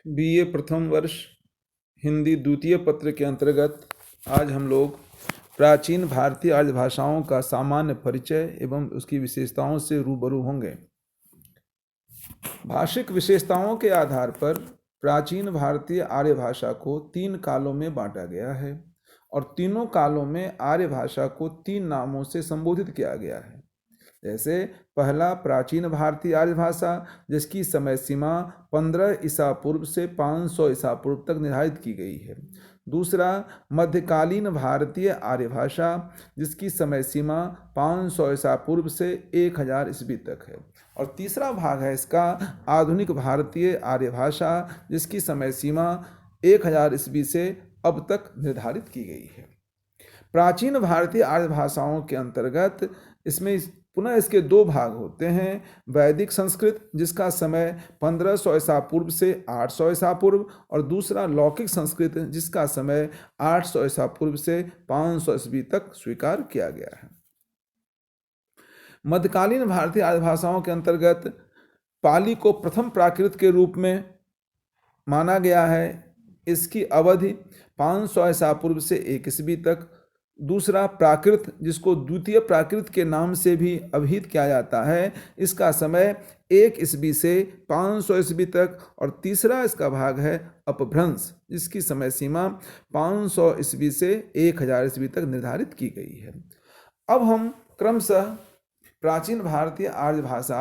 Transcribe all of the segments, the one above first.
BA प्रथम वर्ष हिंदी द्वितीय पत्र के अंतर्गत आज हम लोग प्राचीन भारतीय आर्य भाषाओं का सामान्य परिचय एवं उसकी विशेषताओं से रूबरू होंगे। भाषिक विशेषताओं के आधार पर प्राचीन भारतीय आर्य भाषा को 3 कालों में बांटा गया है और तीनों कालों में आर्य भाषा को 3 नामों से संबोधित किया गया है। जैसे पहला प्राचीन भारतीय आर्य भाषा, जिसकी समय सीमा 15 ईसा पूर्व से 500 ईसा पूर्व तक निर्धारित की गई है। दूसरा मध्यकालीन भारतीय आर्य भाषा, जिसकी समय सीमा 500 ईसा पूर्व से 1000 ईस्वी तक है। और तीसरा भाग है इसका आधुनिक भारतीय आर्य भाषा, जिसकी समय सीमा 1000 ईस्वी से अब तक निर्धारित की गई है। प्राचीन भारतीय आर्य भाषाओं के अंतर्गत इसमें पुनः इसके 2 भाग होते हैं। वैदिक संस्कृत, जिसका समय 1500 ईसा पूर्व से 800 ईसा पूर्व, और दूसरा लौकिक संस्कृत, जिसका समय 800 ईसा पूर्व से 500 ईस्वी तक स्वीकार किया गया है। मध्यकालीन भारतीय आर्य भाषाओं के अंतर्गत पाली को प्रथम प्राकृत के रूप में माना गया है। इसकी अवधि 500 ईसा पूर्व से 1 ईस्वी तक। दूसरा प्राकृत, जिसको द्वितीय प्राकृत के नाम से भी अभिहित किया जाता है, इसका समय 1 ईस्वी से 500 ईस्वी तक। और तीसरा इसका भाग है अपभ्रंश, जिसकी समय सीमा 500 ईस्वी से 1000 ईस्वी तक निर्धारित की गई है। अब हम क्रमशः प्राचीन भारतीय आर्य भाषा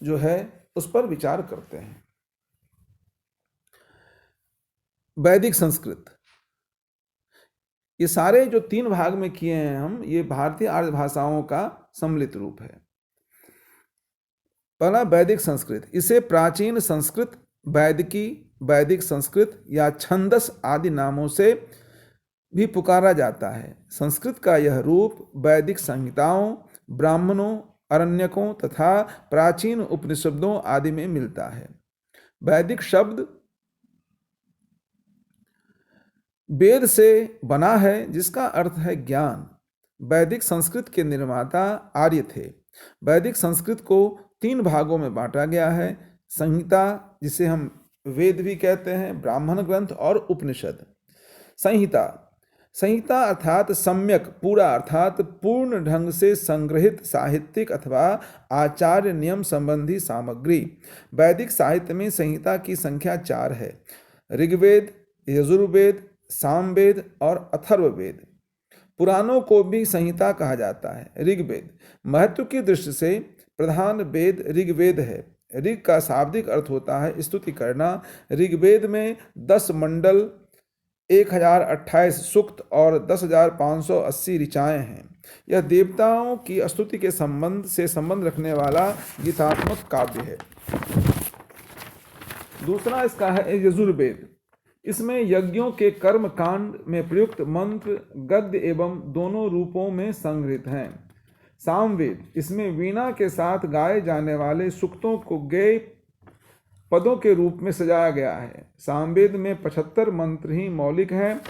जो है उस पर विचार करते हैं। वैदिक संस्कृत, ये सारे जो 3 भाग में किए हैं हम, ये भारतीय आर्य भाषाओं का सम्मिलित रूप है। पहला वैदिक संस्कृत, इसे प्राचीन संस्कृत, वैदिकी, वैदिक संस्कृत या छंदस आदि नामों से भी पुकारा जाता है। संस्कृत का यह रूप वैदिक संहिताओं, ब्राह्मणों, अरण्यकों तथा प्राचीन उपनिषदों आदि में मिलता है। वैदिक शब्द वेद से बना है, जिसका अर्थ है ज्ञान। वैदिक संस्कृत के निर्माता आर्य थे। वैदिक संस्कृत को 3 भागों में बांटा गया है। संहिता, जिसे हम वेद भी कहते हैं, ब्राह्मण ग्रंथ और उपनिषद। संहिता, संहिता अर्थात सम्यक, पूरा अर्थात पूर्ण ढंग से संग्रहित साहित्यिक अथवा आचार्य नियम संबंधी सामग्री। वैदिक साहित्य में संहिता की संख्या 4 है। ऋग्वेद, यजुर्वेद, सामवेद और अथर्ववेद। पुराणों को भी संहिता कहा जाता है। ऋग्वेद, महत्व की दृष्टि से प्रधान वेद ऋग्वेद है। ऋग का शाब्दिक अर्थ होता है स्तुति करना। ऋग्वेद में 10 मंडल, 1028 सूक्त और 10,580 ऋचाएं हैं। यह देवताओं की स्तुति के संबंध रखने वाला गीतात्मक काव्य है। दूसरा इसका है यजुर्वेद। इसमें यज्ञों के कर्म कांड में प्रयुक्त मंत्र गद्य एवं दोनों रूपों में संग्रहित हैं। सामवेद, इसमें वीणा के साथ गाए जाने वाले सूक्तों को गेय पदों के रूप में सजाया गया है। सामवेद में 75 मंत्र ही मौलिक हैं,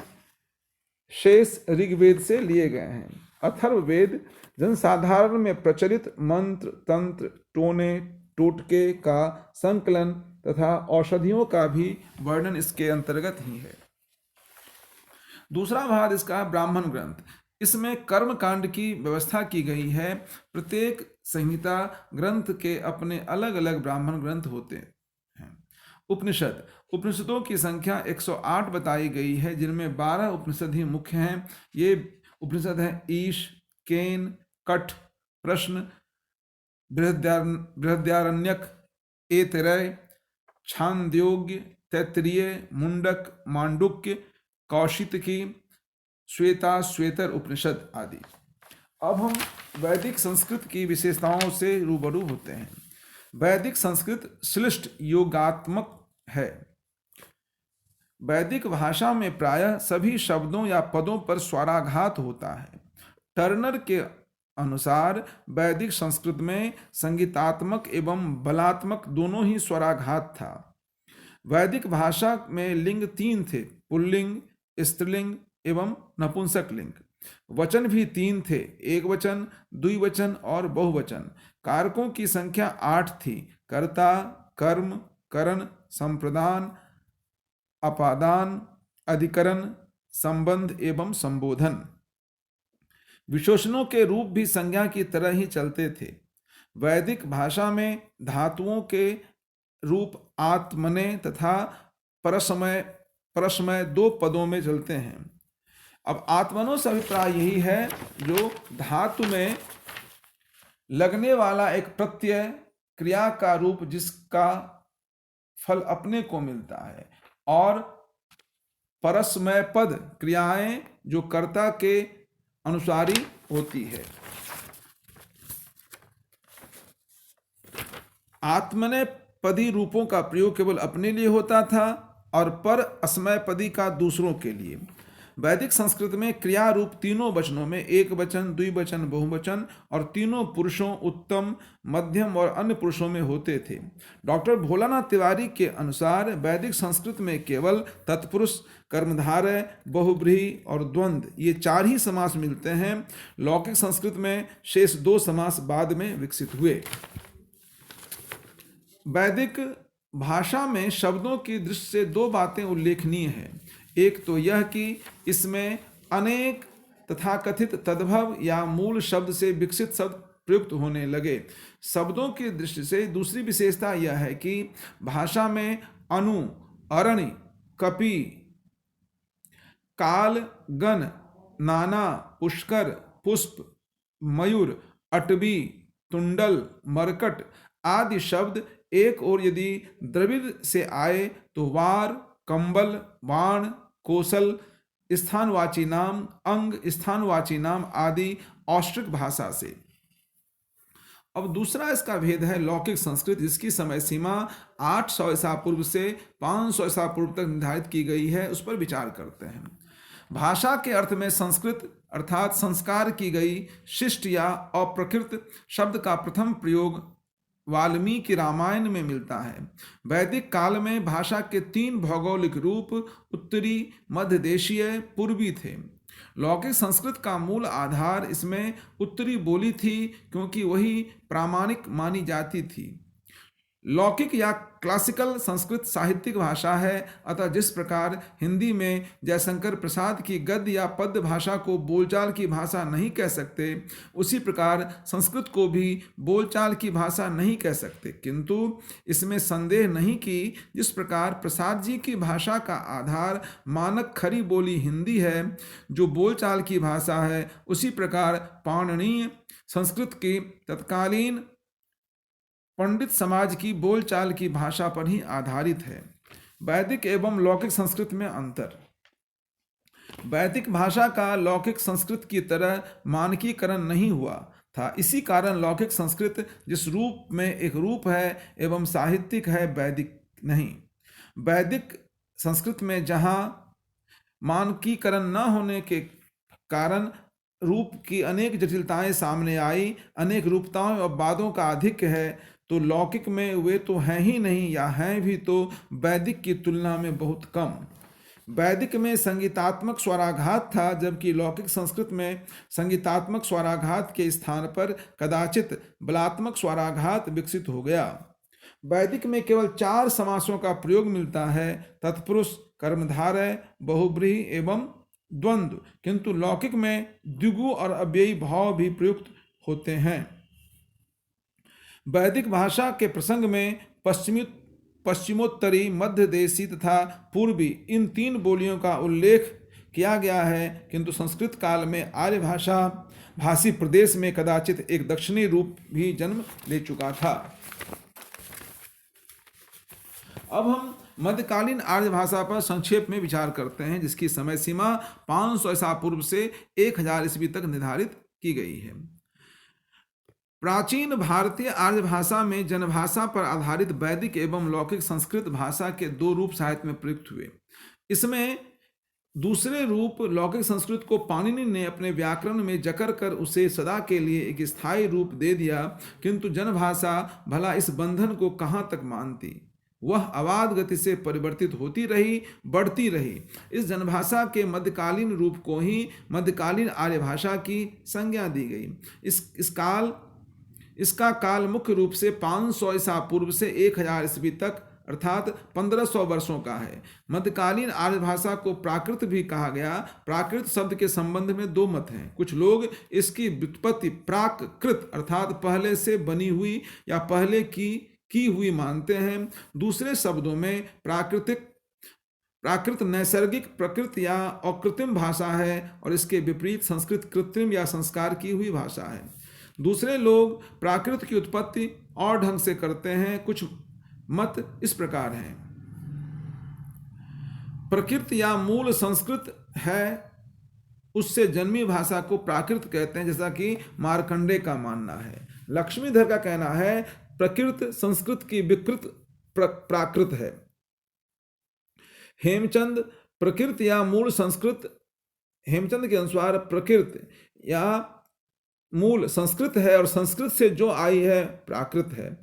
शेष ऋग्वेद से लिए गए हैं। अथर्ववेद जनसाधारण में प्रचलित मंत्र, तंत्र, टोने, टोटके का संकलन तथा औषधियों का भी वर्णन इसके अंतर्गत ही है। दूसरा भाग इसका ब्राह्मण ग्रंथ। इसमें कर्म कांड की व्यवस्था की गई है। प्रत्येक संहिता ग्रंथ के अपने अलग अलग ब्राह्मण ग्रंथ होते हैं। उपनिषद, उपनिषदों की संख्या 108 बताई गई है, जिनमें 12 उपनिषद ही मुख्य हैं। ये उपनिषद हैं ईश, केन, कठ, प्रश्न, बृहद्यारण्यक, ऐतरेय, छांदोग्य, तैत्तिरीय, मुंडक, मांडुक्य, कौशितकी, श्वेता, श्वेतर उपनिषद आदि। अब हम वैदिक संस्कृत की विशेषताओं से रूबरू होते हैं। वैदिक संस्कृत श्लिष्ट योगात्मक है। वैदिक भाषा में प्रायः सभी शब्दों या पदों पर स्वराघात होता है। टर्नर के अनुसार वैदिक संस्कृत में संगीतात्मक एवं बलात्मक दोनों ही स्वराघात था। वैदिक भाषा में लिंग 3 थे, पुल्लिंग, स्त्रीलिंग एवं नपुंसक लिंग। वचन भी 3 थे, एकवचन, द्विवचन और बहुवचन। कारकों की संख्या 8 थी, कर्ता, कर्म, करण, संप्रदान, अपादान, अधिकरण, संबंध एवं संबोधन। विशेषणों के रूप भी संज्ञा की तरह ही चलते थे। वैदिक भाषा में धातुओं के रूप आत्मने तथा परस्मय दो पदों में चलते हैं। अब आत्मनो से अभिप्राय यही है जो धातु में लगने वाला एक प्रत्यय क्रिया का रूप जिसका फल अपने को मिलता है, और परस्मय पद क्रियाएं जो कर्ता के अनुसारी होती है। आत्मने पदी रूपों का प्रयोग केवल अपने लिए होता था और पर अस्मय पदी का दूसरों के लिए। वैदिक संस्कृत में क्रिया रूप तीनों वचनों में एक वचन, द्विवचन, बहुवचन और तीनों पुरुषों, उत्तम, मध्यम और अन्य पुरुषों में होते थे। डॉक्टर भोलानाथ तिवारी के अनुसार वैदिक संस्कृत में केवल तत्पुरुष, कर्मधारय, बहुव्रीहि और द्वंद्व ये 4 ही समास मिलते हैं। लौकिक संस्कृत में शेष 2 समास बाद में विकसित हुए। वैदिक भाषा में शब्दों की दृष्टि से 2 बातें उल्लेखनीय हैं। एक तो यह कि इसमें अनेक तथाकथित तद्भव या मूल शब्द से विकसित शब्द प्रयुक्त होने लगे। शब्दों की दृष्टि से दूसरी विशेषता यह है कि भाषा में अनु, अरणि, कपि, काल, गण, नाना, पुष्कर, पुष्प, मयूर, अटवी, तुंडल, मरकट आदि शब्द एक और यदि द्रविड़ से आए तो वार, कंबल, बाण, कौशल, स्थानवाची नाम, अंग, स्थानवाची नाम आदि औष्ट्रिक भाषा से। अब दूसरा इसका भेद है लौकिक संस्कृत, जिसकी समय सीमा 800 ईसा पूर्व से 500 ईसा पूर्व तक निर्धारित की गई है। उस पर विचार करते हैं। भाषा के अर्थ में संस्कृत अर्थात संस्कार की गई, शिष्ट या अप्रकृत शब्द का प्रथम प्रयोग वाल्मीकि रामायण में मिलता है। वैदिक काल में भाषा के 3 भौगोलिक रूप उत्तरी, मध्य देशीय, पूर्वी थे। लौकिक संस्कृत का मूल आधार इसमें उत्तरी बोली थी क्योंकि वही प्रामाणिक मानी जाती थी। लौकिक या क्लासिकल संस्कृत साहित्यिक भाषा है, अतः जिस प्रकार हिंदी में जयशंकर प्रसाद की गद्य या पद्य भाषा को बोलचाल की भाषा नहीं कह सकते, उसी प्रकार संस्कृत को भी बोलचाल की भाषा नहीं कह सकते। किंतु इसमें संदेह नहीं कि जिस प्रकार प्रसाद जी की भाषा का आधार मानक खरी बोली हिंदी है जो बोलचाल की भाषा है, उसी प्रकार पाणिनीय संस्कृत की तत्कालीन पंडित समाज की बोलचाल की भाषा पर ही आधारित है। वैदिक एवं लौकिक संस्कृत में अंतर। वैदिक भाषा का लौकिक संस्कृत की तरह मानकीकरण नहीं हुआ था। इसी कारण लौकिक संस्कृत जिस रूप में एक रूप है एवं साहित्यिक है, वैदिक नहीं। वैदिक संस्कृत में जहाँ मानकीकरण न होने के कारण रूप की अनेक जटिलताएं सामने आई, अनेक रूपताओं और वादों का आधिक्य है, तो लौकिक में वे तो हैं ही नहीं या हैं भी तो वैदिक की तुलना में बहुत कम। वैदिक में संगीतात्मक स्वराघात था, जबकि लौकिक संस्कृत में संगीतात्मक स्वराघात के स्थान पर कदाचित बलात्मक स्वराघात विकसित हो गया। वैदिक में केवल 4 समासों का प्रयोग मिलता है, तत्पुरुष, कर्मधारय, बहुव्रीहि एवं द्वंद्व, किंतु लौकिक में द्विगु और अव्ययी भाव भी प्रयुक्त होते हैं। वैदिक भाषा के प्रसंग में पश्चिमोत्तरी, मध्य देशी तथा पूर्वी इन 3 बोलियों का उल्लेख किया गया है, किंतु संस्कृत काल में आर्य भाषी प्रदेश में कदाचित एक दक्षिणी रूप भी जन्म ले चुका था। अब हम मध्यकालीन आर्य भाषा पर संक्षेप में विचार करते हैं, जिसकी समय सीमा 500 ईसा पूर्व से 1000 ईस्वी तक निर्धारित की गई है। प्राचीन भारतीय आर्य भाषा में जनभाषा पर आधारित वैदिक एवं लौकिक संस्कृत भाषा के 2 रूप साहित्य में प्रयुक्त हुए। इसमें दूसरे रूप लौकिक संस्कृत को पाणिनि ने अपने व्याकरण में जकड़ कर उसे सदा के लिए एक स्थायी रूप दे दिया, किंतु जनभाषा भला इस बंधन को कहाँ तक मानती। वह अबाध गति से परिवर्तित होती रही, बढ़ती रही। इस जनभाषा के मध्यकालीन रूप को ही मध्यकालीन आर्य भाषा की संज्ञा दी गई। इसका काल मुख्य रूप से 500 ईसा पूर्व से 1000 ईस्वी तक अर्थात 1500 वर्षों का है। मध्यकालीन आर्य भाषा को प्राकृत भी कहा गया। प्राकृत शब्द के संबंध में दो मत हैं। कुछ लोग इसकी व्युत्पत्ति प्राकृत अर्थात पहले से बनी हुई या पहले की हुई मानते हैं। दूसरे शब्दों में प्राकृत नैसर्गिक प्रकृति या अकृत्रिम भाषा है और इसके विपरीत संस्कृत कृत्रिम या संस्कार की हुई भाषा है। दूसरे लोग प्राकृत की उत्पत्ति और ढंग से करते हैं। कुछ मत इस प्रकार हैं। प्रकृति या मूल संस्कृत है, उससे जन्मी भाषा को प्राकृत कहते हैं, जैसा कि मार्कंडे का मानना है। लक्ष्मीधर का कहना है प्रकृत संस्कृत की विकृत प्राकृत है। हेमचंद प्रकृति या मूल संस्कृत, हेमचंद के अनुसार प्रकृत या मूल संस्कृत है और संस्कृत से जो आई है प्राकृत है।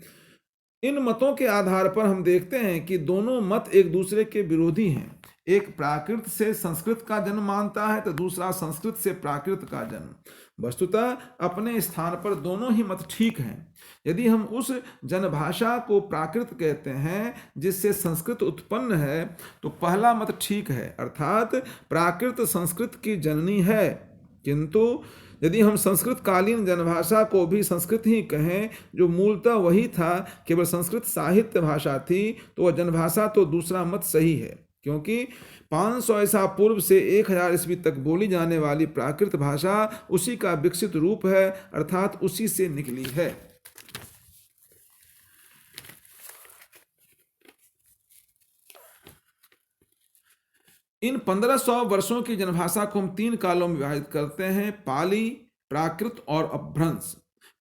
इन मतों के आधार पर हम देखते हैं कि दोनों मत एक दूसरे के विरोधी हैं। एक प्राकृत से संस्कृत का जन्म मानता है तो दूसरा संस्कृत से प्राकृत का जन्म। वस्तुतः अपने स्थान पर दोनों ही मत ठीक हैं। यदि हम उस जनभाषा को प्राकृत कहते हैं जिससे संस्कृत उत्पन्न है तो पहला मत ठीक है, अर्थात प्राकृत संस्कृत की जननी है। किंतु यदि हम संस्कृत कालीन जनभाषा को भी संस्कृत ही कहें जो मूलतः वही था, केवल संस्कृत साहित्य भाषा थी, तो वह जनभाषा तो दूसरा मत सही है, क्योंकि 500 ईसा पूर्व से 1000 ईस्वी तक बोली जाने वाली प्राकृत भाषा उसी का विकसित रूप है, अर्थात उसी से निकली है। इन 1500 वर्षों की जनभाषा को हम 3 कालों में विभाजित करते हैं: पाली, प्राकृत और अपभ्रंश।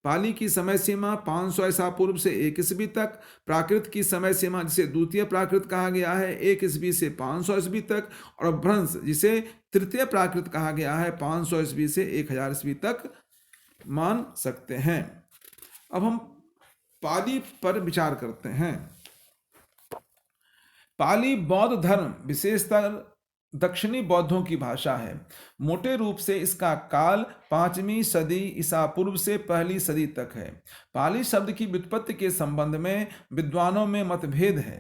पाली की समय सीमा 500 ईसा पूर्व से 1 ईस्वी तक, प्राकृत की समय सीमा जिसे द्वितीय प्राकृत कहा गया है 1 ईस्वी से 500 ईस्वी तक, और अपभ्रंश जिसे तृतीय प्राकृत कहा गया है 500 ईस्वी से 1000 ईस्वी तक मान सकते हैं। अब हम पाली पर विचार करते हैं। पाली बौद्ध धर्म विशेषतर दक्षिणी बौद्धों की भाषा है। मोटे रूप से इसका काल 5वीं सदी ईसा पूर्व से 1ली सदी तक है। पाली शब्द की व्युत्पत्ति के संबंध में विद्वानों में मतभेद है।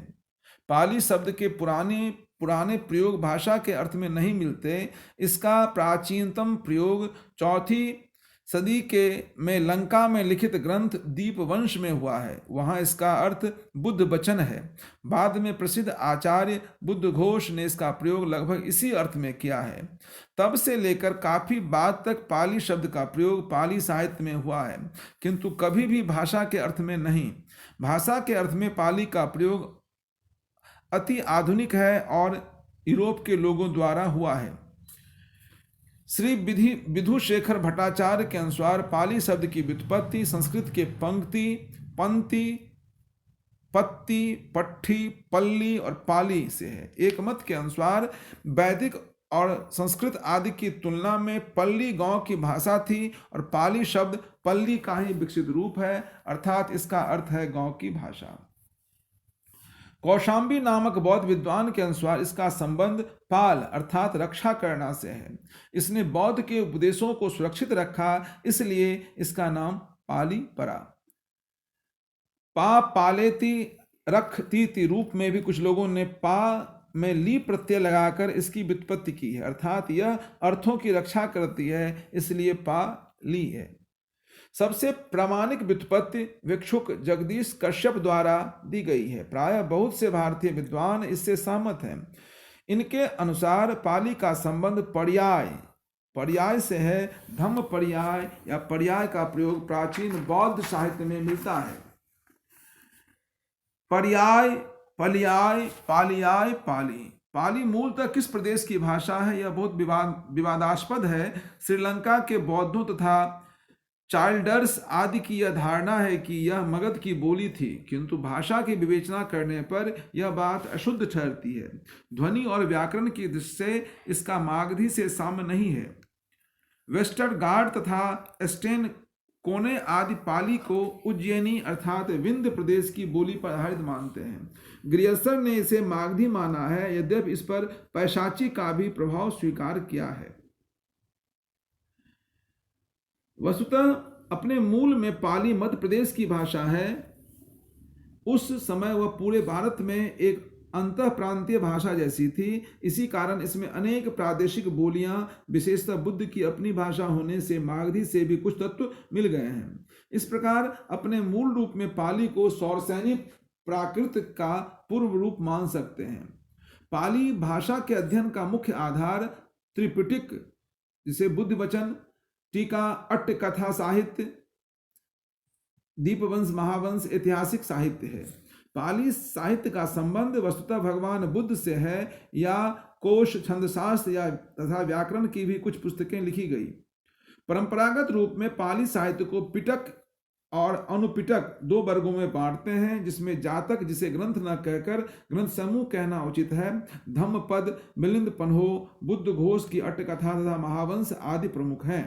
पाली शब्द के पुराने प्रयोग भाषा के अर्थ में नहीं मिलते। इसका प्राचीनतम प्रयोग 4वीं सदी में लंका में लिखित ग्रंथ दीपवंश में हुआ है। वहाँ इसका अर्थ बुद्ध वचन है। बाद में प्रसिद्ध आचार्य बुद्ध घोष ने इसका प्रयोग लगभग इसी अर्थ में किया है। तब से लेकर काफी बाद तक पाली शब्द का प्रयोग पाली साहित्य में हुआ है, किंतु कभी भी भाषा के अर्थ में नहीं। भाषा के अर्थ में पाली का प्रयोग अति आधुनिक है और यूरोप के लोगों द्वारा हुआ है। श्री विधुशेखर भट्टाचार्य के अनुसार पाली शब्द की व्युत्पत्ति संस्कृत के पंक्ति, पंक्ति, पत्ती, पट्ठी, पल्ली और पाली से है। एक मत के अनुसार वैदिक और संस्कृत आदि की तुलना में पल्ली गांव की भाषा थी और पाली शब्द पल्ली का ही विकसित रूप है, अर्थात इसका अर्थ है गांव की भाषा। कौशाम्बी नामक बौद्ध विद्वान के अनुसार इसका संबंध पाल अर्थात रक्षा करना से है। इसने बौद्ध के उपदेशों को सुरक्षित रखा, इसलिए इसका नाम पाली पड़ा। पा पालेती रखती रूप में भी कुछ लोगों ने पा में ली प्रत्यय लगाकर इसकी व्युत्पत्ति की है, अर्थात यह अर्थों की रक्षा करती है, इसलिए पा ली है। सबसे प्रामाणिक व्युत्पत्ति भिक्षुक जगदीश कश्यप द्वारा दी गई है। प्रायः बहुत से भारतीय विद्वान इससे सहमत हैं। इनके अनुसार पाली का संबंध पर्याय से है। धम्म पर्याय या पर्याय का प्रयोग प्राचीन बौद्ध साहित्य में मिलता है। पर्याय, पलियाय, पालियाय, पाली। पाली मूलतः किस प्रदेश की भाषा है, यह बहुत विवादास्पद है। श्रीलंका के बौद्धों तथा चाइल्डर्स आदि की यह धारणा है कि यह मगध की बोली थी, किंतु भाषा की विवेचना करने पर यह बात अशुद्ध ठहरती है। ध्वनि और व्याकरण की दृष्टि से इसका मागधी से साम्य नहीं है। वेस्टरगार्ड तथा स्टेन कोने आदि पाली को उज्जैनी अर्थात विंध्य प्रदेश की बोली पर आधारित मानते हैं। ग्रियर्सन ने इसे मागधी माना है, यद्यपि इस पर पैशाची का भी प्रभाव स्वीकार किया है। वस्तुतः अपने मूल में पाली मध्य प्रदेश की भाषा है। उस समय वह पूरे भारत में एक अंतः प्रांतीय भाषा जैसी थी। इसी कारण इसमें अनेक प्रादेशिक बोलियां, विशेषतः बुद्ध की अपनी भाषा होने से मागधी से भी कुछ तत्व मिल गए हैं। इस प्रकार अपने मूल रूप में पाली को सौरसैनी प्राकृत का पूर्व रूप मान सकते हैं। पाली भाषा के अध्ययन का मुख्य आधार त्रिपिटक, जिसे बुद्ध वचन, टीका, अट्ट कथा साहित्य, दीपवंश, महावंश, ऐतिहासिक साहित्य है। पाली साहित्य का संबंध वस्तुतः भगवान बुद्ध से है या कोश, छंदशास्त्र या तथा व्याकरण की भी कुछ पुस्तकें लिखी गई। परंपरागत रूप में पाली साहित्य को पिटक और अनुपिटक दो वर्गों में बांटते हैं, जिसमें जातक, जिसे ग्रंथ न कहकर ग्रंथ समूह कहना उचित है, धम्मपद, मिलिंद पन्हो, बुद्ध घोष की अट्टकथा तथा महावंश आदि प्रमुख हैं।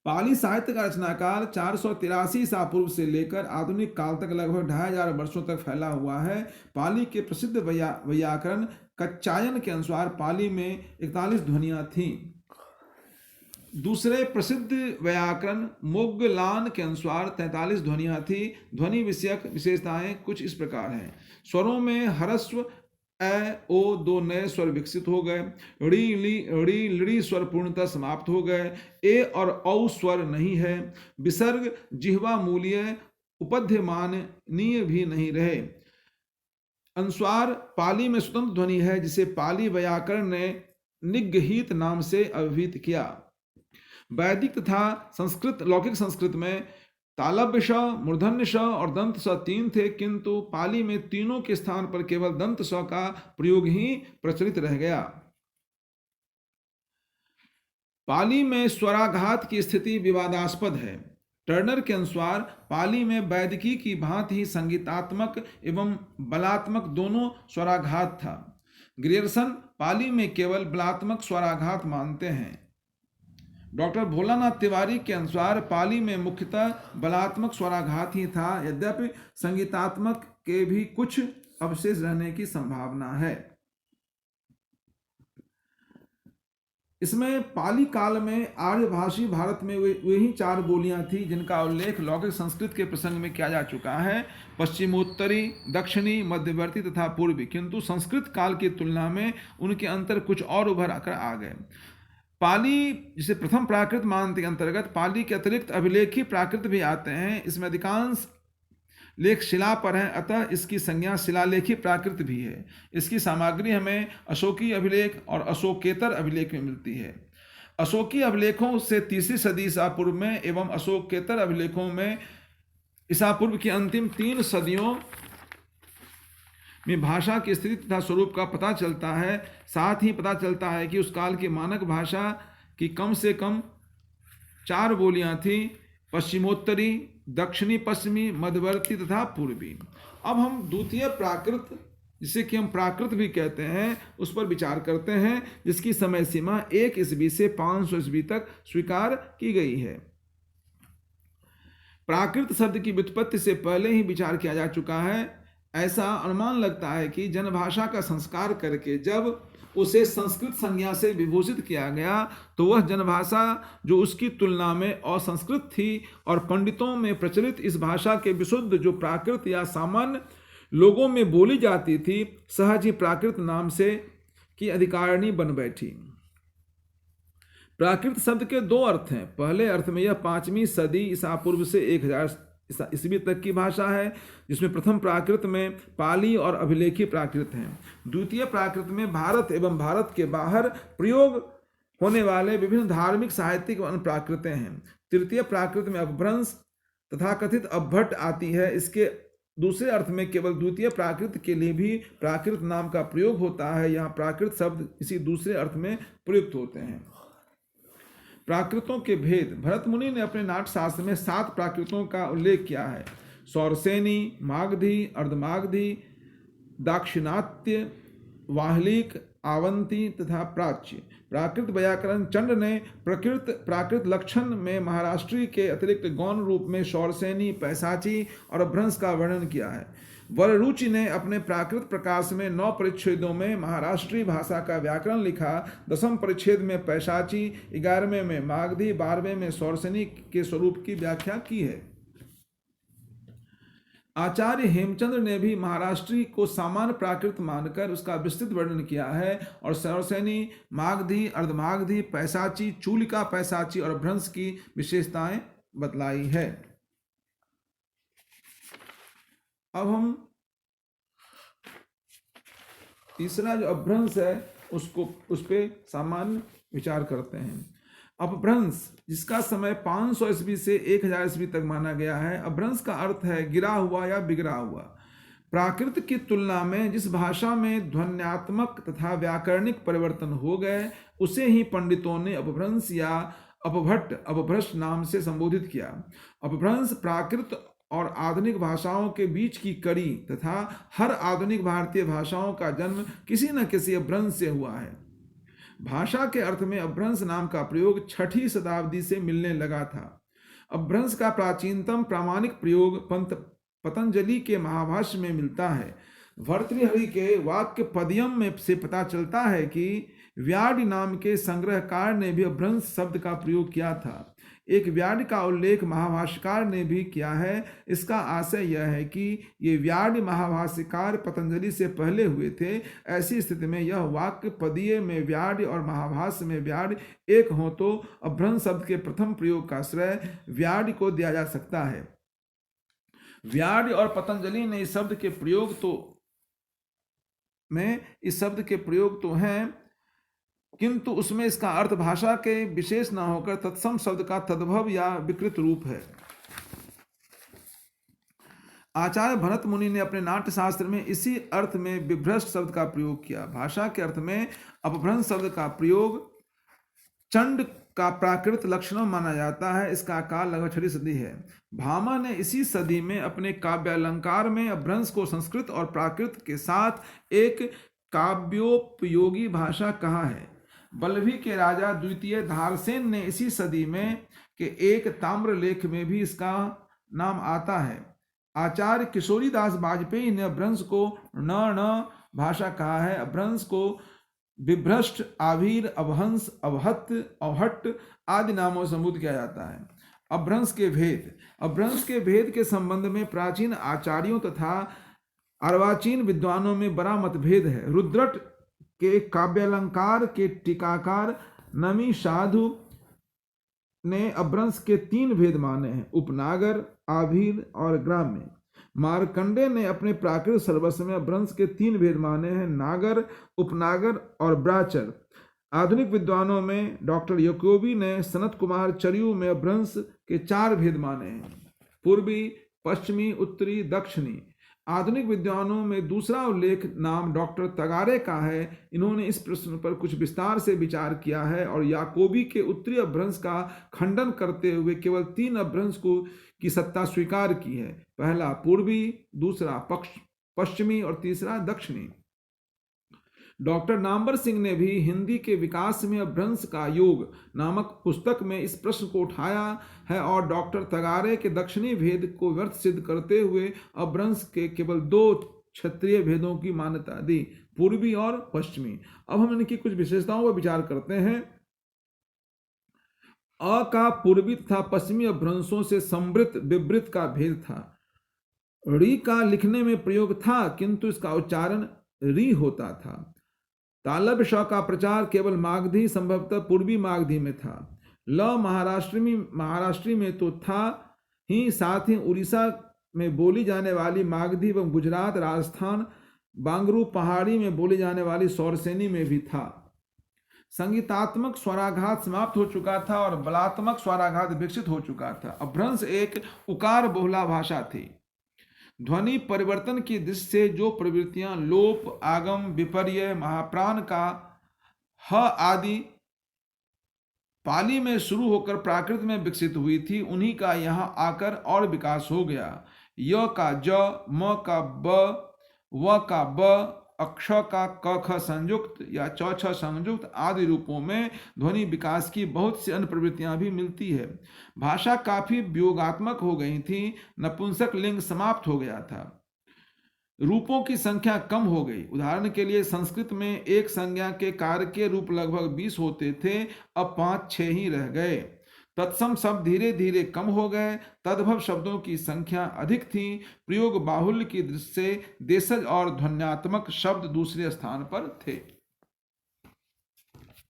पाली साहित्य का रचनाकाल 483 ईसा पूर्व से लेकर आधुनिक काल तक लगभग 2500 वर्षों तक फैला हुआ है। पाली के प्रसिद्ध वैयाकरण कच्चायन के अनुसार पाली में 41 ध्वनियां थीं। दूसरे प्रसिद्ध व्याकरण मोग्गलान के अनुसार 43 ध्वनियां थी। ध्वनि विषयक विशेषताएं कुछ इस प्रकार हैं। स्वरों में ह्रस्व ए, ओ दो नए स्वर विकसित हो गए। ड़ी, ली, लड़ी स्वर पूर्णतः समाप्त हो गए। ए और औ स्वर नहीं है। विसर्ग जिह्वा मूल्य उपध्यमाननीय भी नहीं रहे। अनुस्वार पाली में स्वतंत्र ध्वनि है, जिसे पाली व्याकरण ने निगृहीत नाम से अभिहित किया। वैदिक तथा संस्कृत, लौकिक संस्कृत में तालव्य श, मूर्धन्य श और दंत स 3 थे, किंतु पाली में तीनों के स्थान पर केवल दंत स का प्रयोग ही प्रचलित रह गया। पाली में स्वराघात की स्थिति विवादास्पद है। टर्नर के अनुसार पाली में वैदिकी की भांति ही संगीतात्मक एवं बलात्मक दोनों स्वराघात था। ग्रियर्सन पाली में केवल बलात्मक स्वराघात मानते हैं। डॉक्टर भोलानाथ तिवारी के अनुसार पाली में मुख्यतः बलात्मक स्वराघात ही था, यद्यपि संगीतात्मक के भी कुछ अवशेष रहने की संभावना है। इसमें पाली काल में आर्यभाषी भारत में वे ही 4 बोलियां थी जिनका उल्लेख लौकिक संस्कृत के प्रसंग में किया जा चुका है, पश्चिमोत्तरी, दक्षिणी, मध्यवर्ती तथा पूर्वी, किंतु संस्कृत काल की तुलना में उनके अंतर कुछ और उभर कर आ गए। पाली, जिसे प्रथम प्राकृत मानते के अंतर्गत पाली के अतिरिक्त अभिलेखी प्राकृत भी आते हैं। इसमें अधिकांश लेख शिला पर हैं, अतः इसकी संज्ञा शिलालेखी प्राकृत भी है। इसकी सामग्री हमें अशोकी अभिलेख और अशोकेतर अभिलेख में मिलती है। अशोकी अभिलेखों से 3री सदी ईसा पूर्व में एवं अशोकेतर अभिलेखों में ईसा पूर्व की अंतिम 3 सदियों में भाषा की स्थिति तथा स्वरूप का पता चलता है। साथ ही पता चलता है कि उस काल की मानक भाषा की कम से कम 4 बोलियां थीं, पश्चिमोत्तरी, दक्षिणी पश्चिमी, मध्यवर्ती तथा पूर्वी। अब हम द्वितीय प्राकृत, जिसे कि हम प्राकृत भी कहते हैं, उस पर विचार करते हैं, जिसकी समय सीमा 1 ईस्वी से 500 ईस्वी तक स्वीकार की गई है। प्राकृत शब्द की व्युत्पत्ति से पहले ही विचार किया जा चुका है। ऐसा अनुमान लगता है कि जनभाषा का संस्कार करके जब उसे संस्कृत संज्ञा से विभूषित किया गया तो वह जनभाषा जो उसकी तुलना में असंस्कृत थी और पंडितों में प्रचलित इस भाषा के विशुद्ध जो प्राकृत या सामान्य लोगों में बोली जाती थी, सहज ही प्राकृत नाम से की अधिकारिणी बन बैठी। प्राकृत शब्द के 2 अर्थ हैं। पहले अर्थ में यह 5वीं सदी ईसा पूर्व से 1000 ईस्वी तक की भाषा है, जिसमें प्रथम प्राकृत में पाली और अभिलेखी प्राकृत हैं। द्वितीय प्राकृत में भारत एवं भारत के बाहर प्रयोग होने वाले विभिन्न धार्मिक, साहित्यिक व अन्य प्राकृतें हैं। तृतीय प्राकृत में अपभ्रंश तथा कथित अपभट्ट आती है। इसके दूसरे अर्थ में केवल द्वितीय प्राकृत के लिए भी प्राकृत नाम का प्रयोग होता है। यहाँ प्राकृत शब्द इसी दूसरे अर्थ में प्रयुक्त होते हैं। प्राकृतों के भेद। भरत मुनि ने अपने नाट्यशास्त्र में 7 प्राकृतों का उल्लेख किया है। सौरसेनी, मागधी, अर्धमागधी, दाक्षिणात्य, वाहलिक, आवंती तथा प्राच्य। प्राकृत व्याकरण चंड ने प्राकृत लक्षण में महाराष्ट्री के अतिरिक्त गौण रूप में सौरसेनी, पैशाची और अपभ्रंश का वर्णन किया है। वररुचि ने अपने प्राकृत प्रकाश में 9 परिच्छेदों में महाराष्ट्री भाषा का व्याकरण लिखा। 10वें परिच्छेद में पैशाची, 11वें में मागधी, 12वें में सौरसेनी के स्वरूप की व्याख्या की है। आचार्य हेमचंद्र ने भी महाराष्ट्री को सामान्य प्राकृत मानकर उसका विस्तृत वर्णन किया है और सरसेनी, मागधी, अर्धमागधी, पैसाची, चूलिका पैसाची और भ्रंश की विशेषताएं बतलाई है। अब हम तीसरा जो अपभ्रंश है उस पे सामान्य विचार करते हैं। अपभ्रंश, जिसका समय 500 ईस्वी से 1000 ईस्वी तक माना गया है। अपभ्रंश का अर्थ है गिरा हुआ या बिगड़ा हुआ। प्राकृत की तुलना में जिस भाषा में ध्वन्यात्मक तथा व्याकरणिक परिवर्तन हो गए उसे ही पंडितों ने अपभ्रंश या अपभट्ट, अपभ्रष्ट नाम से संबोधित किया। अपभ्रंश प्राकृत और आधुनिक भाषाओं के बीच की कड़ी तथा हर आधुनिक भारतीय भाषाओं का जन्म किसी न किसी अपभ्रंश से हुआ है। भाषा के अर्थ में अपभ्रंश नाम का प्रयोग 6वीं शताब्दी से मिलने लगा था। अपभ्रंश का प्राचीनतम प्रामाणिक प्रयोग पतंजलि के महाभाष्य में मिलता है। भर्तृहरि के वाक्य पद्यम में से पता चलता है कि व्याड नाम के संग्रहकार ने भी अपभ्रंश शब्द का प्रयोग किया था। एक व्याड का उल्लेख महाभाष्यकार ने भी किया है। इसका आशय यह है कि ये व्याड महाभाष्यकार पतंजलि से पहले हुए थे। ऐसी स्थिति में यह वाक्य पदीय में व्याड और महाभाष्य में व्याड एक हो तो अपभ्रंश शब्द के प्रथम प्रयोग का श्रेय व्याड को दिया जा सकता है। व्याड और पतंजलि ने इस शब्द के प्रयोग तो हैं, किंतु उसमें इसका अर्थ भाषा के विशेष न होकर तत्सम शब्द का तद्भव या विकृत रूप है। आचार्य भरत मुनि ने अपने नाट्य शास्त्र में इसी अर्थ में विभ्रष्ट शब्द का प्रयोग किया। भाषा के अर्थ में अपभ्रंश शब्द का प्रयोग चंड का प्राकृत लक्षण माना जाता है। इसका काल लगभग 6वीं सदी है। भामा ने इसी सदी में अपने काव्यालंकार में अपभ्रंश को संस्कृत और प्राकृत के साथ एक काव्योपयोगी भाषा कहा है। बल्लभी के राजा द्वितीय धारसेन ने इसी सदी में के एक ताम्र लेख में भी इसका नाम आता है। आचार्य किशोरीदास वाजपेयी ने अपभ्रंश को न भाषा कहा है। अपभ्रंश को विभ्रष्ट, आभीर, अभहंस, अवहत, अवहट्ट आदि नामों से संबोधित किया जाता है। अपभ्रंश के भेद। अपभ्रंश के भेद के संबंध में प्राचीन आचार्यों तथा अर्वाचीन विद्वानों में बड़ा मतभेद है। रुद्रट के काव्यालंकार के टीकाकार नमी साधु ने अपभ्रंश के 3 भेद माने हैं, उपनागर, आभीर और ग्राम्य। मार्कंडे ने अपने प्राकृत सर्वस्व में अपभ्रंश के 3 भेद माने हैं, नागर, उपनागर और ब्राचर। आधुनिक विद्वानों में डॉक्टर याकोबी ने सनत कुमार चरियू में अपभ्रंश के 4 भेद माने हैं, पूर्वी, पश्चिमी, उत्तरी, दक्षिणी। आधुनिक विद्वानों में दूसरा उल्लेख नाम डॉक्टर तगारे का है। इन्होंने इस प्रश्न पर कुछ विस्तार से विचार किया है और याकोबी के उत्तरी अपभ्रंश का खंडन करते हुए केवल 3 अपभ्रंश की सत्ता स्वीकार की है। पहला पूर्वी, दूसरा पश्चिमी और तीसरा दक्षिणी। डॉक्टर नामवर सिंह ने भी हिंदी के विकास में अपभ्रंश का योग नामक पुस्तक में इस प्रश्न को उठाया है और डॉक्टर तगारे के दक्षिणी भेद को व्यर्थ सिद्ध करते हुए अपभ्रंश के केवल 2 क्षेत्रीय भेदों की मान्यता दी, पूर्वी और पश्चिमी। अब हम इनकी कुछ विशेषताओं पर विचार करते हैं। अ का पूर्वी तथा पश्चिमी अपभ्रंशों से समृत विवृत का भेद था। री का लिखने में प्रयोग था किंतु इसका उच्चारण री होता था। तालव्य श का प्रचार केवल मागधी, संभवतः पूर्वी मागधी में था। ल महाराष्ट्री में तो था ही, साथ ही उड़ीसा में बोली जाने वाली मागधी एवं गुजरात, राजस्थान, बांगरू पहाड़ी में बोली जाने वाली सौरसेनी में भी था। संगीतात्मक स्वराघात समाप्त हो चुका था और बलात्मक स्वराघात विकसित हो चुका था। अपभ्रंश एक उकार बहुला भाषा थी। ध्वनि परिवर्तन की दृष्टि से जो प्रवृत्तियां लोप, आगम, विपर्य, महाप्राण का ह आदि पाली में शुरू होकर प्राकृत में विकसित हुई थी, उन्हीं का यहाँ आकर और विकास हो गया। य का ज, म का ब, व का ब, अक्ष का क ख संयुक्त या च छ संयुक्त आदि रूपों में ध्वनि विकास की बहुत सी अन्य प्रवृत्तियां भी मिलती है। भाषा काफी वियोगात्मक हो गई थी, नपुंसक लिंग समाप्त हो गया था, रूपों की संख्या कम हो गई। उदाहरण के लिए संस्कृत में एक संज्ञा के कारक के रूप लगभग 20 होते थे, अब 5-6 ही रह गए। तत्सम शब्द धीरे धीरे कम हो गए। तद्भव शब्दों की संख्या अधिक थी। प्रयोग बाहुल्य की दृष्टि से देशज और ध्वन्यात्मक शब्द दूसरे स्थान पर थे।